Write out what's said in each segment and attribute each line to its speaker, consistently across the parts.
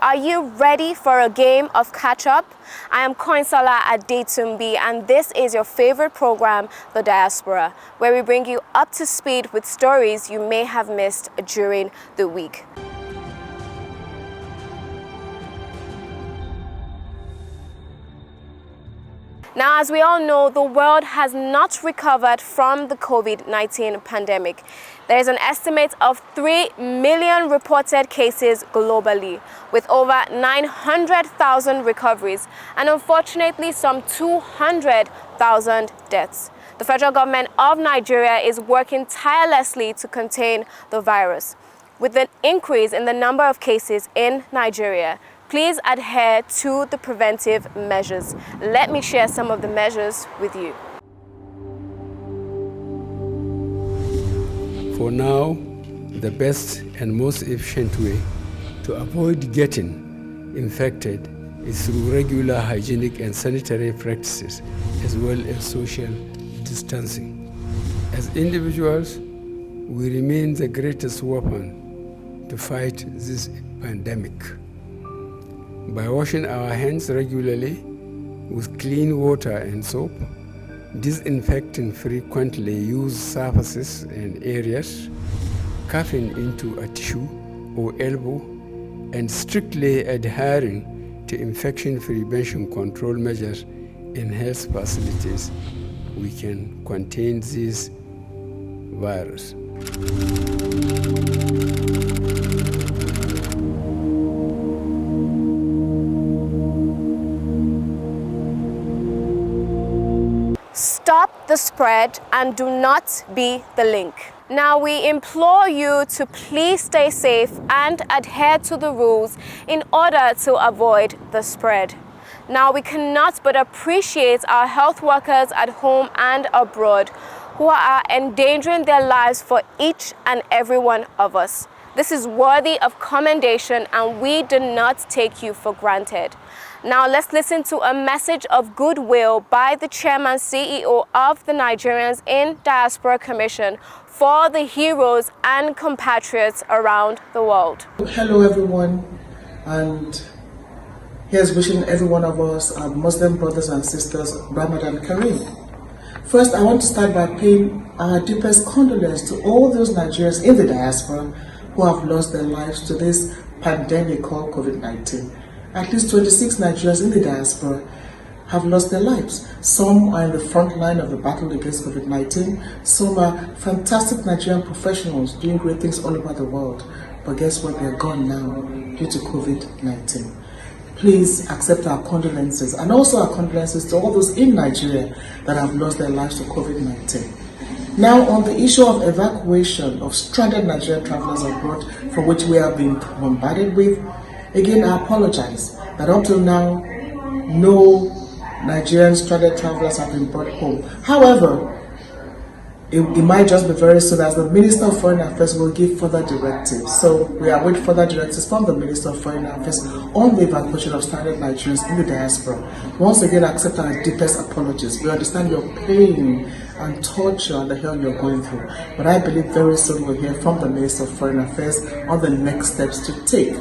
Speaker 1: are you ready for a game of catch-up? I am Koinsola Adetumbi, and this is your favorite program, The Diaspora, where we bring you up to speed with stories you may have missed during the week. Now, as we all know, the world has not recovered from the COVID-19 pandemic. There is an estimate of 3 million reported cases globally, with over 900,000 recoveries and unfortunately some 200,000 deaths. The federal government of Nigeria is working tirelessly to contain the virus. With an increase in the number of cases in Nigeria, please adhere to the preventive measures. Let me share some of the measures with you.
Speaker 2: For now, the best and most efficient way to avoid getting infected is through regular hygienic and sanitary practices, as well as social distancing. As individuals, we remain the greatest weapon to fight this pandemic. By washing our hands regularly with clean water and soap, disinfecting frequently used surfaces and areas, coughing into a tissue or elbow, and strictly adhering to infection prevention control measures in health facilities, we can contain this virus.
Speaker 1: Stop the spread and do not be the link. Now, we implore you to please stay safe and adhere to the rules in order to avoid the spread. Now, we cannot but appreciate our health workers at home and abroad who are endangering their lives for each and every one of us. This is worthy of commendation, and we do not take you for granted. Now let's listen to a message of goodwill by the Chairman CEO of the Nigerians in Diaspora Commission for the heroes and compatriots around the world.
Speaker 3: Hello everyone, and here's wishing every one of us, our Muslim brothers and sisters, Ramadan Kareem. First, I want to start by paying our deepest condolence to all those Nigerians in the diaspora who have lost their lives to this pandemic called COVID-19. At least 26 Nigerians in the diaspora have lost their lives. Some are in the front line of the battle against COVID-19. Some are fantastic Nigerian professionals doing great things all over the world. But guess what? They're gone now due to COVID-19. Please accept our condolences, and also our condolences to all those in Nigeria that have lost their lives to COVID-19. Now, on the issue of evacuation of stranded Nigerian travelers abroad, for which we have been bombarded with, again, I apologize that up till now, no Nigerian stranded travelers have been brought home. However, it might just be very soon as the Minister of Foreign Affairs will give further directives. So we await further directives from the Minister of Foreign Affairs on the evacuation of stranded Nigerians in the diaspora. Once again, accept our deepest apologies. We understand your pain and torture and the hell you're going through. But I believe very soon we'll hear from the Minister of Foreign Affairs on the next steps to take.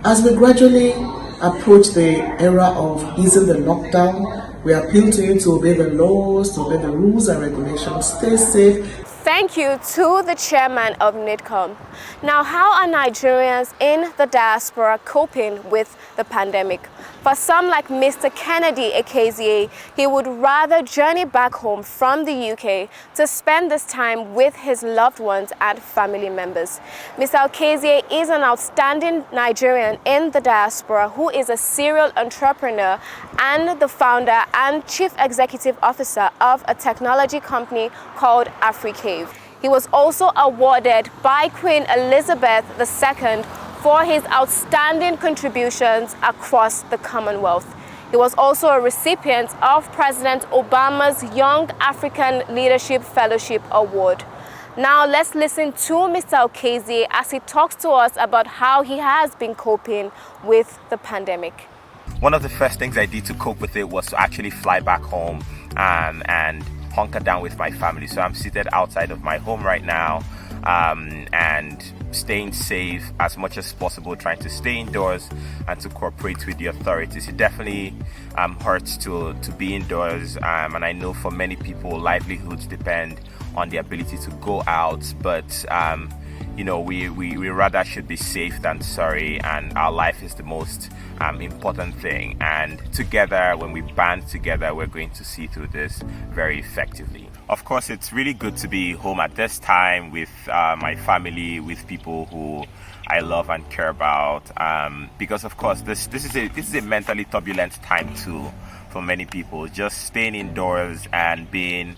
Speaker 3: As we gradually approach the era of easing the lockdown, we appeal to you to obey the laws, to obey the rules and regulations, stay safe.
Speaker 1: Thank you to the chairman of NIDCOM. Now, how are Nigerians in the diaspora coping with the pandemic? For some, like Mr. Kennedy Ekezie, he would rather journey back home from the UK to spend this time with his loved ones and family members. Mr. Ekezie is an outstanding Nigerian in the diaspora who is a serial entrepreneur and the founder and chief executive officer of a technology company called AfriCave. He was also awarded by Queen Elizabeth II for his outstanding contributions across the Commonwealth. He was also a recipient of President Obama's Young African Leadership Fellowship Award. Now let's listen to Mr. Ekezie as he talks to us about how he has been coping with the pandemic.
Speaker 4: One of the first things I did to cope with it was to actually fly back home and hunker down with my family. So I'm seated outside of my home right now. and staying safe as much as possible, trying to stay indoors and to cooperate with the authorities. It definitely hurts to be indoors, and I know for many people livelihoods depend on the ability to go out, but we rather should be safe than sorry, and our life is the most important thing, and together, when we band together, we're going to see through this very effectively. Of course, it's really good to be home at this time with my family, with people who I love and care about, because of course this is a mentally turbulent time too for many people. Just staying indoors and being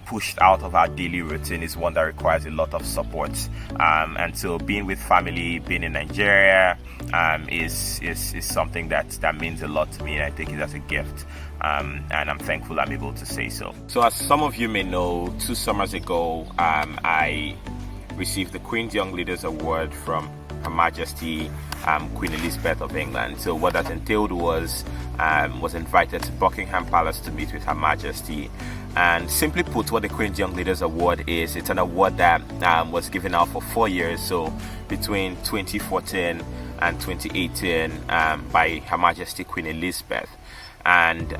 Speaker 4: pushed out of our daily routine is one that requires a lot of support, and so being with family, being in Nigeria, is something that means a lot to me, and I take it as a gift, and I'm thankful I'm able to say so. So as some of you may know, 2 summers ago, I received the Queen's Young Leaders Award from Her Majesty Queen Elizabeth of England. So what that entailed was invited to Buckingham Palace to meet with Her Majesty. And simply put, what the Queen's Young Leaders Award is, it's an award that was given out for 4 years, so between 2014 and 2018, by Her Majesty Queen Elizabeth. And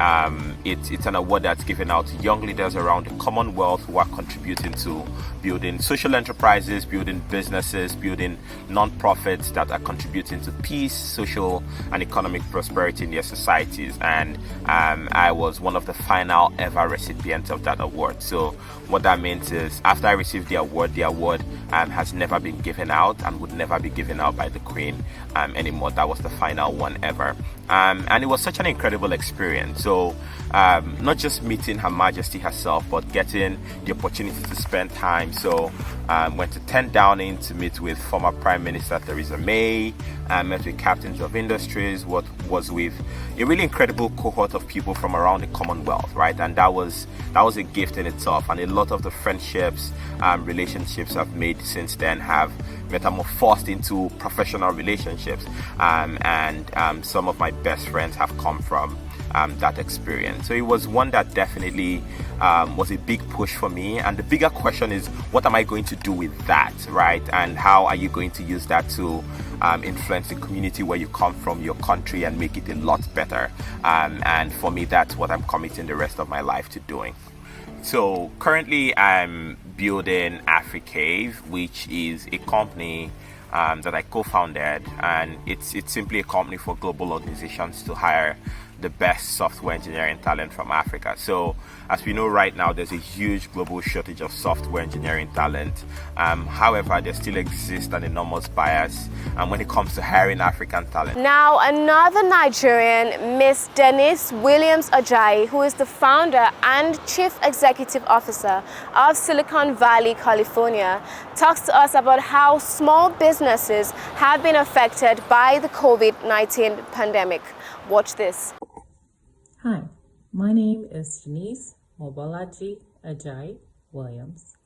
Speaker 4: it's an award that's given out to young leaders around the Commonwealth who are contributing to building social enterprises, building businesses, building non-profits that are contributing to peace, social and economic prosperity in their societies. And I was one of the final ever recipients of that award. So what that means is, after I received the award has never been given out and would never be given out by the Queen anymore. That was the final one ever. And it was such an incredible experience. So not just meeting Her Majesty herself, but getting the opportunity to spend time. So went to 10 Downing to meet with former Prime Minister Theresa May, met with captains of industries, what was with a really incredible cohort of people from around the Commonwealth, right? And that was a gift in itself. And a lot of the friendships, relationships I've made since then have metamorphosed into professional relationships, and some of my best friends have come from that experience. So it was one that definitely was a big push for me. And the bigger question is, what am I going to do with that, right? And how are you going to use that to influence the community where you come from, your country, and make it a lot better? And for me, that's what I'm committing the rest of my life to doing. So currently I'm building AfriCave, which is a company that I co-founded, and it's simply a company for global organizations to hire the best software engineering talent from Africa. So as we know right now, there's a huge global shortage of software engineering talent. However, there still exists an enormous bias when it comes to hiring African talent.
Speaker 1: Now, another Nigerian, Miss Denise Williams Ajayi, who is the founder and chief executive officer of Silicon Valley, California, talks to us about how small businesses have been affected by the COVID-19 pandemic. Watch this.
Speaker 5: Hi, my name is Denise Mobolaji Ajayi Williams.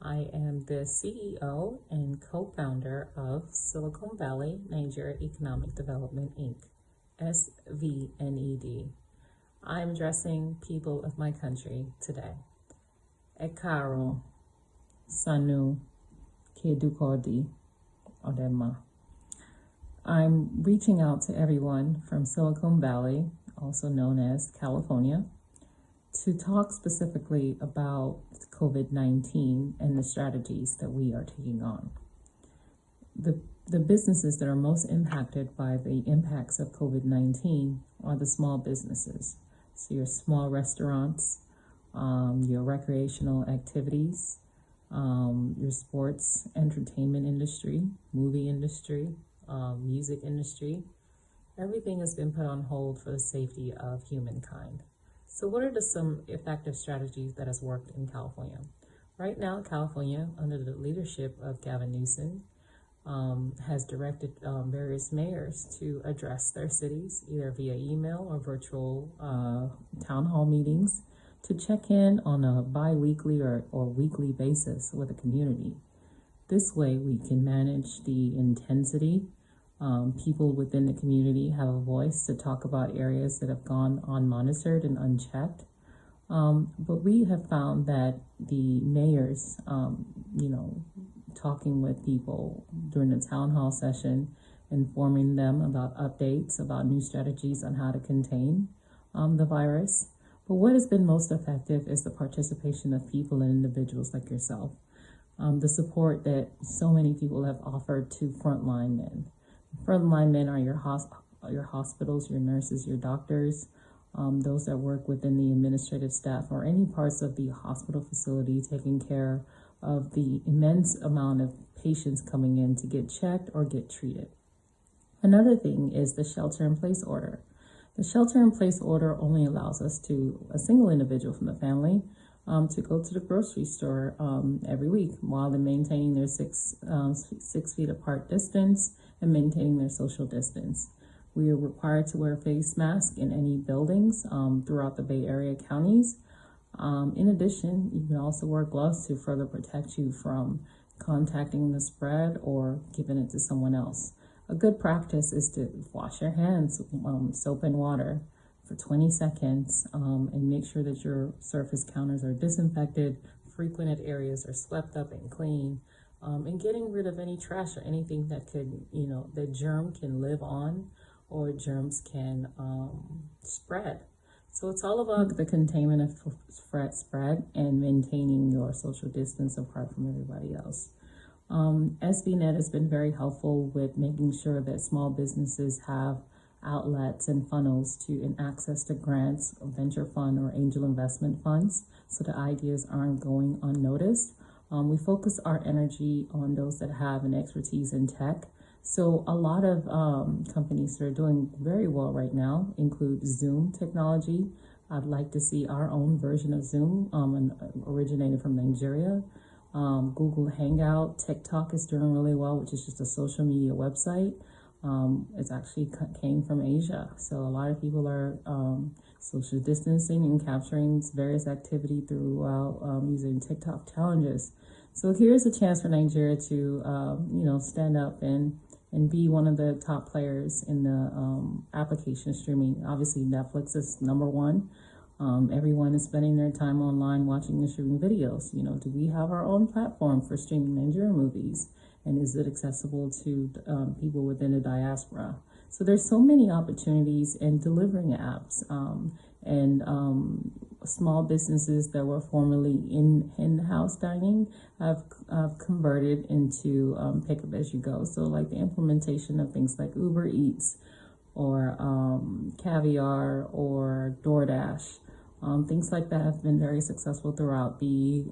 Speaker 5: I am the CEO and co-founder of Silicon Valley Nigeria Economic Development Inc., SVNED. I'm addressing people of my country today. Ekaro, Sanu, Kedukodi, Odema. I'm reaching out to everyone from Silicon Valley, also known as California, to talk specifically about COVID-19 and the strategies that we are taking on. The businesses that are most impacted by the impacts of COVID-19 are the small businesses. So your small restaurants, your recreational activities, your sports, entertainment industry, movie industry, music industry. Everything has been put on hold for the safety of humankind. So what are some effective strategies that has worked in California? Right now, California, under the leadership of Gavin Newsom, has directed various mayors to address their cities, either via email or virtual town hall meetings, to check in on a bi-weekly or weekly basis with the community. This way we can manage the intensity. People within the community have a voice to talk about areas that have gone unmonitored and unchecked. But we have found that the mayors, talking with people during the town hall session, informing them about updates, about new strategies on how to contain the virus. But what has been most effective is the participation of people and individuals like yourself. The support that so many people have offered to frontline men. Frontline men are your hospitals, your nurses, your doctors, those that work within the administrative staff or any parts of the hospital facility taking care of the immense amount of patients coming in to get checked or get treated. Another thing is the shelter-in-place order. The shelter-in-place order only allows a single individual from the family to go to the grocery store every week while they're maintaining their 6 feet apart distance and maintaining their social distance. We are required to wear a face mask in any buildings throughout the Bay Area counties. In addition, you can also wear gloves to further protect you from contacting the spread or giving it to someone else. A good practice is to wash your hands, soap and water, for 20 seconds and make sure that your surface counters are disinfected, frequented areas are swept up and clean, and getting rid of any trash or anything that could, that germ can live on or germs can spread. So it's all about the containment of spread and maintaining your social distance apart from everybody else. SBNet has been very helpful with making sure that small businesses have outlets and funnels and access to grants, venture fund, or angel investment funds, so the ideas aren't going unnoticed. We focus our energy on those that have an expertise in tech. So a lot of companies that are doing very well right now include Zoom technology. I'd like to see our own version of Zoom, originated from Nigeria. Google Hangout, TikTok is doing really well, which is just a social media website. It's actually came from Asia. So a lot of people are social distancing and capturing various activity throughout using TikTok challenges. So here's a chance for Nigeria to, stand up and be one of the top players in the application streaming. Obviously, Netflix is number one. Everyone is spending their time online watching and streaming videos. Do we have our own platform for streaming Nigerian movies? And is it accessible to people within the diaspora? So there's so many opportunities in delivering apps and small businesses that were formerly in-house dining have converted into pick up as you go. So like the implementation of things like Uber Eats or Caviar or DoorDash. Things like that have been very successful throughout the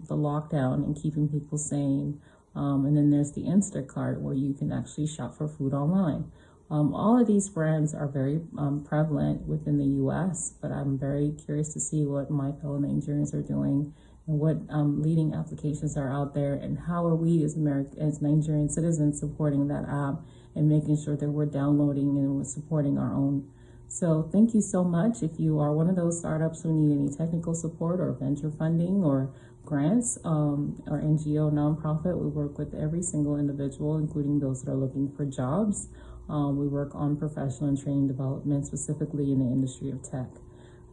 Speaker 5: lockdown and keeping people sane. And then there's the Instacart, where you can actually shop for food online. All of these brands are very prevalent within the U.S., but I'm very curious to see what my fellow Nigerians are doing and what leading applications are out there, and how are we as Nigerian citizens supporting that app and making sure that we're downloading and we're supporting our own. So thank you so much. If you are one of those startups who need any technical support or venture funding or grants or NGO, nonprofit, we work with every single individual, including those that are looking for jobs. We work on professional and training development, specifically in the industry of tech.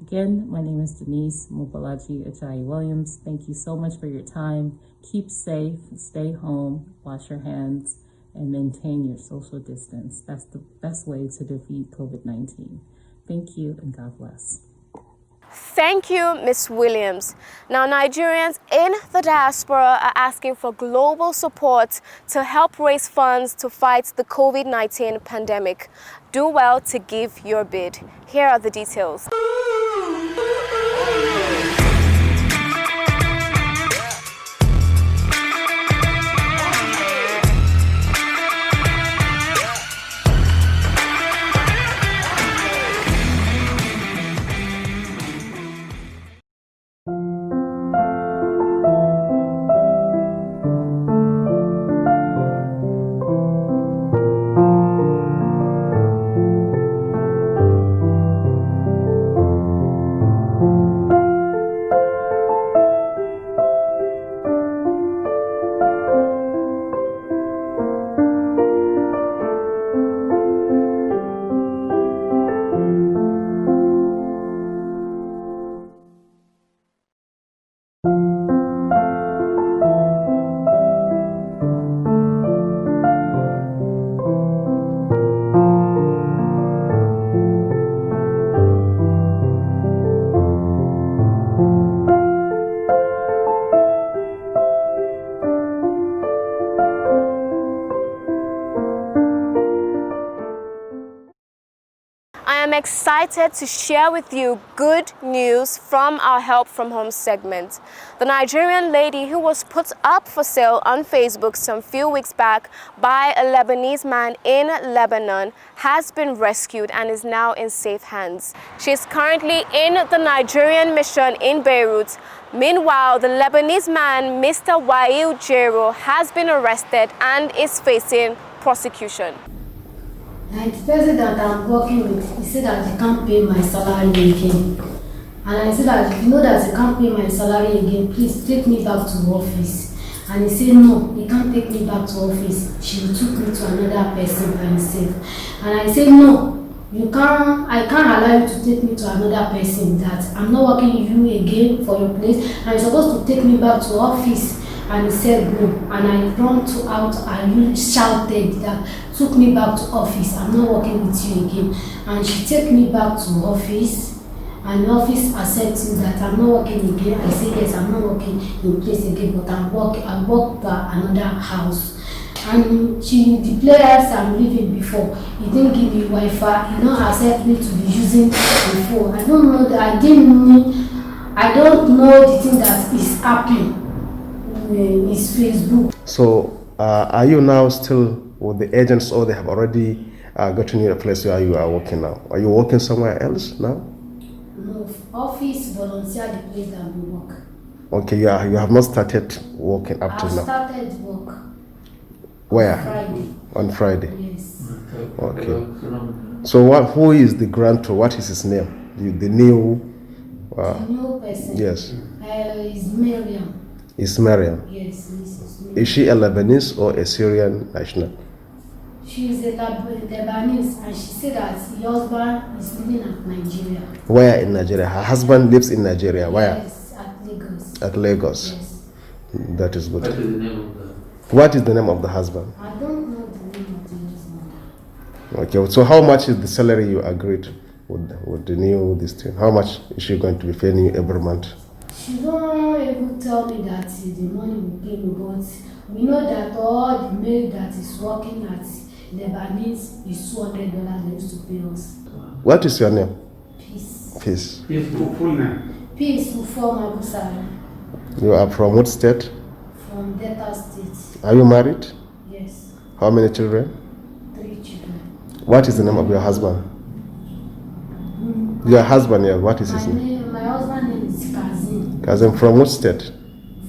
Speaker 5: Again, my name is Denise Mobalaji Ajayi Williams. Thank you so much for your time. Keep safe, stay home, wash your hands, and maintain your social distance. That's the best way to defeat COVID-19. Thank you, and God bless.
Speaker 1: Thank you, Ms. Williams. Now, Nigerians in the diaspora are asking for global support to help raise funds to fight the COVID-19 pandemic. Do well to give your bid. Here are the details. I am excited to share with you good news from our Help from Home segment. The Nigerian lady who was put up for sale on Facebook some few weeks back by a Lebanese man in Lebanon has been rescued and is now in safe hands. She is currently in the Nigerian mission in Beirut. Meanwhile, the Lebanese man, Mr. Wael Jero, has been arrested and is facing prosecution.
Speaker 6: And the person that I'm working with, he said that he can't pay my salary again. And I said that if you know that he can't pay my salary again, please take me back to office. And he said no, he can't take me back to office. She took me to another person by himself. And I said no, I can't allow you to take me to another person, that I'm not working you again for your place. And you're supposed to take me back to office. And he said no, and I ran out and shouted that, took me back to office, I'm not working with you again. And she took me back to office, and the office accepted that I'm not working again. I said yes, I'm not working in place again, but I work by another house. And the players I'm living before, he didn't give me Wi-Fi, he don't accept me to be using the phone. I don't know that, I don't know the thing that is happening. Is Facebook.
Speaker 7: So, are you now still with the agents, or they have already gotten you a place where you are working now? Are you working somewhere else now?
Speaker 6: No, office volunteer the place that we work.
Speaker 7: Okay, you have not started working up to now.
Speaker 6: I started work.
Speaker 7: Where?
Speaker 6: Friday.
Speaker 7: On Friday.
Speaker 6: Yes.
Speaker 7: Okay. So, who is the grantor? What is his name? The new.
Speaker 6: The new person.
Speaker 7: Yes.
Speaker 6: Is Miriam.
Speaker 7: Is Mariam.
Speaker 6: Yes, Mrs. Miriam.
Speaker 7: Is she a Lebanese or a Syrian national?
Speaker 6: She is a Lebanese, and she said that her husband is living at Nigeria.
Speaker 7: Where in Nigeria? Her husband lives in Nigeria. Where?
Speaker 6: Yes, at Lagos.
Speaker 7: At Lagos.
Speaker 6: Yes.
Speaker 7: That is good.
Speaker 8: What is the name of the...
Speaker 7: What is the name of the husband?
Speaker 6: I don't know the name of the husband.
Speaker 7: Okay, so how much is the salary you agreed with the new this thing? How much is she going to be paying you every month?
Speaker 6: She don't even tell me that the money will pay me, but we know that all the maid that is working at Lebanese is $200 they used to pay us.
Speaker 7: What is your name?
Speaker 6: Peace.
Speaker 7: Peace.
Speaker 8: Yes, full name.
Speaker 6: Peace from Abusari,
Speaker 7: You are from what state?
Speaker 6: from Delta State.
Speaker 7: Are you married?
Speaker 6: Yes,
Speaker 7: How many children?
Speaker 6: 3 children.
Speaker 7: What is the name of your husband? Your husband, yeah, what is his name?
Speaker 6: My husband name is Kazim
Speaker 7: Kazim, from what state?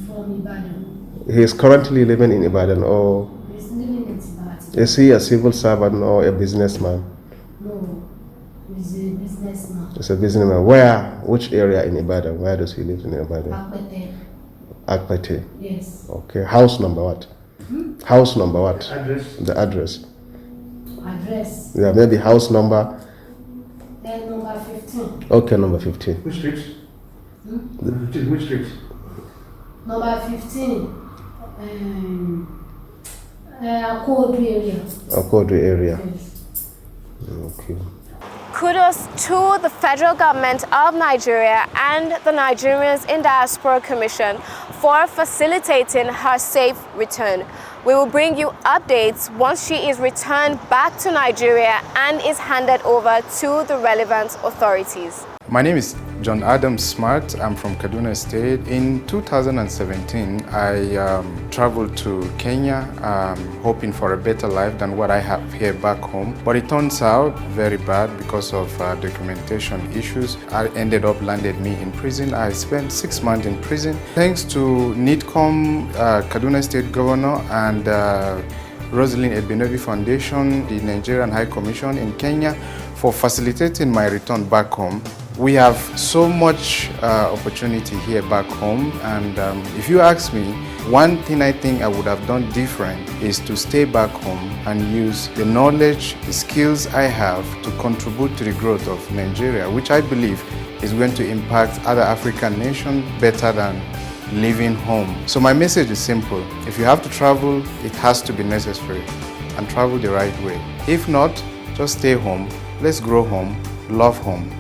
Speaker 6: from Ibadan.
Speaker 7: He is currently living in Ibadan, or
Speaker 6: He's living in Tibati.
Speaker 7: is he a civil servant or a businessman?
Speaker 6: No, he's a businessman.
Speaker 7: He's a businessman. Where? Which area in Ibadan? Where does he live in Ibadan?
Speaker 6: Akpete.
Speaker 7: Akpate.
Speaker 6: Yes.
Speaker 7: Okay. House number what? House number what?
Speaker 8: Address.
Speaker 7: The address.
Speaker 6: Address.
Speaker 7: Yeah, maybe house number.
Speaker 6: Then number 15.
Speaker 7: Okay, number 15.
Speaker 8: Which street? Which street?
Speaker 6: Number 15. Akodu area.
Speaker 7: Akodo area.
Speaker 6: Yes.
Speaker 7: Okay.
Speaker 1: Kudos to the federal government of Nigeria and the Nigerians in Diaspora Commission for facilitating her safe return. We will bring you updates once she is returned back to Nigeria and is handed over to the relevant authorities.
Speaker 9: My name is John Adam Smart. I'm from Kaduna State. In 2017, I traveled to Kenya hoping for a better life than what I have here back home. But it turns out very bad because of documentation issues. I ended up landed me in prison. I spent 6 months in prison. Thanks to NIDCOM, Kaduna State Governor, and Rosalind Ebinobi Foundation, the Nigerian High Commission in Kenya, for facilitating my return back home. We have so much opportunity here back home, and if you ask me, one thing I think I would have done different is to stay back home and use the knowledge, the skills I have to contribute to the growth of Nigeria, which I believe is going to impact other African nations better than living home. So my message is simple. If you have to travel, it has to be necessary, and travel the right way. If not, just stay home. Let's grow home, love home.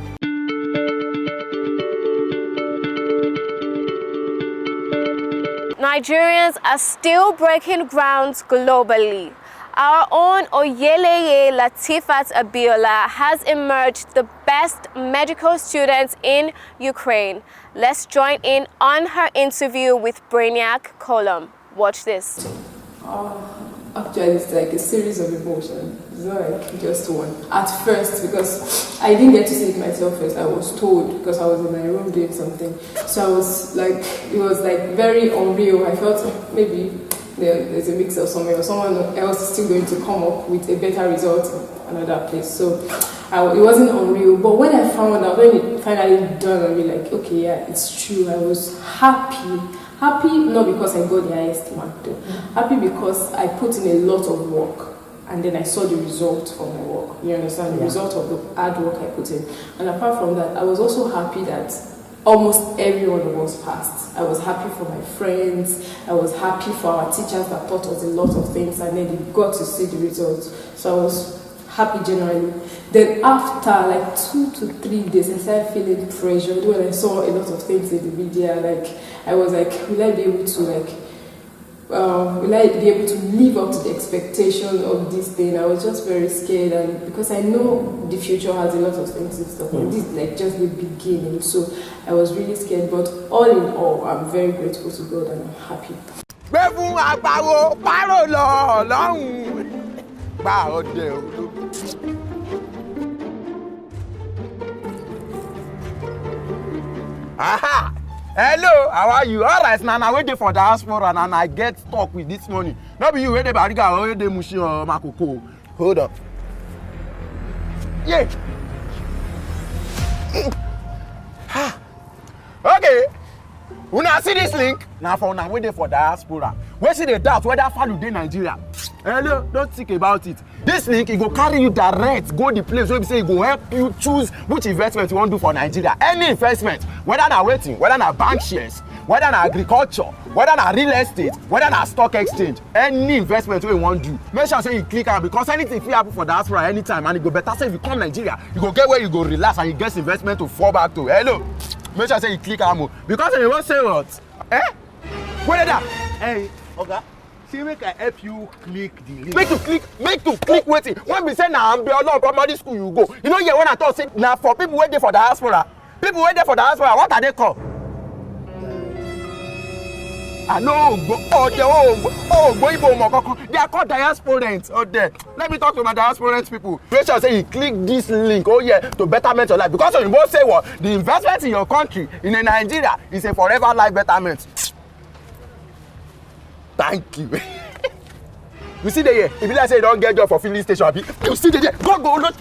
Speaker 1: Nigerians are still breaking grounds globally. Our own Oyeleye Latifat Abiola has emerged the best medical students in Ukraine. Let's join in on her interview with Brainiac Column. Watch this.
Speaker 10: Actually, it's like a series of emotions. It's not like just one. At first, because I didn't get to see it myself first, I was told because I was in my room doing something. So I was like, it was like very unreal. I felt maybe there's a mix of somewhere, or someone else is still going to come up with a better result in another place. So it wasn't unreal. But when I found out, when it finally done, I was like, okay, yeah, it's true. I was happy. Happy not because I got the highest mark though. Happy because I put in a lot of work and then I saw the result of my work. You understand? The result of the hard work I put in. And apart from that, I was also happy that almost everyone of us passed. I was happy for my friends. I was happy for our teachers that taught us a lot of things and then they got to see the results. So I was happy generally. Then after like 2 to 3 days, I started feeling pressured when I saw a lot of things in the media. Like I was like, will I be able to live up to the expectation of this thing? I was just very scared, and because I know the future has a lot of things in store. This is like just the beginning, so I was really scared. But all in all, I'm very grateful to God and I'm happy.
Speaker 11: Aha! Hello, how are you? All right, now I waiting for diaspora and I get stuck with this money. Not be you wait the bariga or wait the mushi or makoko. Hold up. Yeah. Okay. When I see this link, now for now waiting for diaspora. Where see the doubt whether follow in Nigeria? Hello, don't think about it. This link, it go carry you direct, go the place where we say it go help you choose which investment you want to do for Nigeria. Any investment, whether na waiting, whether na bank shares, whether na agriculture, whether na real estate, whether na stock exchange, any investment you want to do, make sure say you click on because anything fit happen for diaspora anytime and it go better. Say if you come Nigeria, you go get where you go relax and you get investment to fall back to. Hello, make sure say you click on because you won't say what? Eh? What is that?
Speaker 8: Hey, okay. See, make I help you click the link.
Speaker 11: Make to click waiting. When we say na Ambiolo primary school you go. You know here when I talk say na for people waiting for diaspora. People waiting for diaspora, what are they called? I know, they are called diasporans. Oh, there. Let me talk to my diasporans people. Make sure say you click this link. Oh yeah, to betterment your life. Because you both say what the investment in your country in Nigeria is a forever life betterment. Thank you. You see the here. If you like say you don't get job for filling station, you see the here. Go. Look.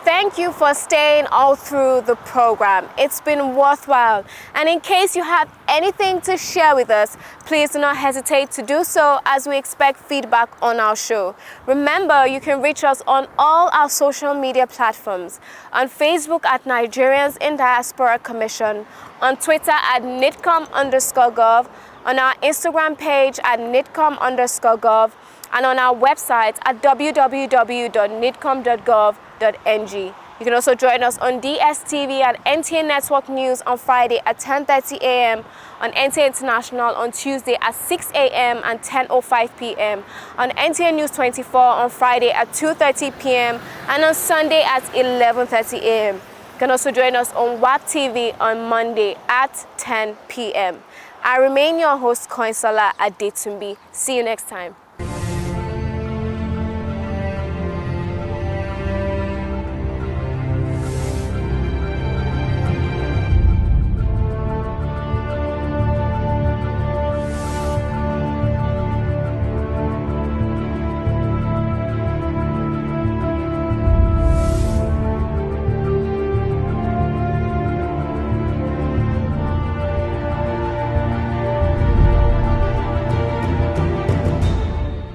Speaker 1: Thank you for staying all through the program. It's been worthwhile. And in case you have anything to share with us, please do not hesitate to do so as we expect feedback on our show. Remember, you can reach us on all our social media platforms. On Facebook at Nigerians in Diaspora Commission, on Twitter at nidcom_gov, on our Instagram page at nidcom_gov, and on our website at www.nidcom.gov.ng. You can also join us on DSTV and NTA Network News on Friday at 10:30 a.m., on NTA International on Tuesday at 6 a.m. and 10:05 p.m., on NTA News 24 on Friday at 2:30 p.m., and on Sunday at 11:30 a.m. You can also join us on WAP TV on Monday at 10 p.m. I remain your host, Koinsala Adetumbi. See you next time.